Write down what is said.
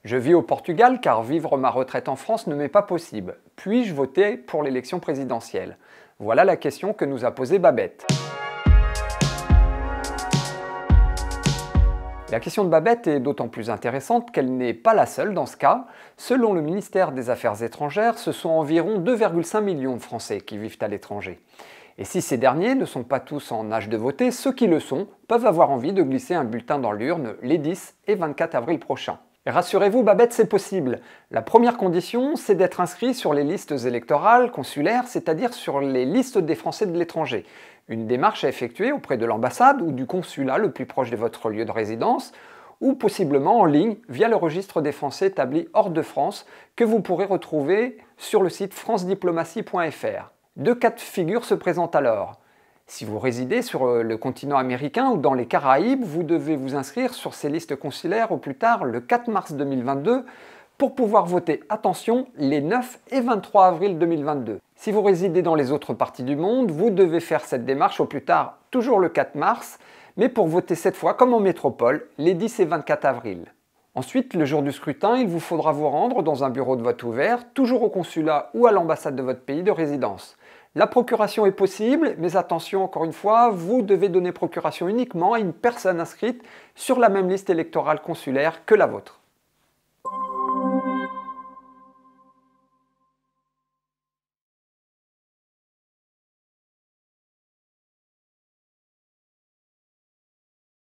Je vis au Portugal car vivre ma retraite en France ne m'est pas possible. Puis-je voter pour l'élection présidentielle? Voilà la question que nous a posée Babette. La question de Babette est d'autant plus intéressante qu'elle n'est pas la seule dans ce cas. Selon le ministère des Affaires étrangères, ce sont environ 2,5 millions de Français qui vivent à l'étranger. Et si ces derniers ne sont pas tous en âge de voter, ceux qui le sont peuvent avoir envie de glisser un bulletin dans l'urne les 10 et 24 avril prochains. Et rassurez-vous, Babette, c'est possible. La première condition, c'est d'être inscrit sur les listes électorales consulaires, c'est-à-dire sur les listes des Français de l'étranger. Une démarche à effectuer auprès de l'ambassade ou du consulat le plus proche de votre lieu de résidence, ou possiblement en ligne via le registre des Français établis hors de France que vous pourrez retrouver sur le site francediplomatie.fr. Deux cas de figure se présentent alors. Si vous résidez sur le continent américain ou dans les Caraïbes, vous devez vous inscrire sur ces listes consulaires au plus tard le 4 mars 2022 pour pouvoir voter, attention, les 9 et 23 avril 2022. Si vous résidez dans les autres parties du monde, vous devez faire cette démarche au plus tard, toujours le 4 mars, mais pour voter cette fois, comme en métropole, les 10 et 24 avril. Ensuite, le jour du scrutin, il vous faudra vous rendre dans un bureau de vote ouvert, toujours au consulat ou à l'ambassade de votre pays de résidence. La procuration est possible, mais attention, encore une fois, vous devez donner procuration uniquement à une personne inscrite sur la même liste électorale consulaire que la vôtre.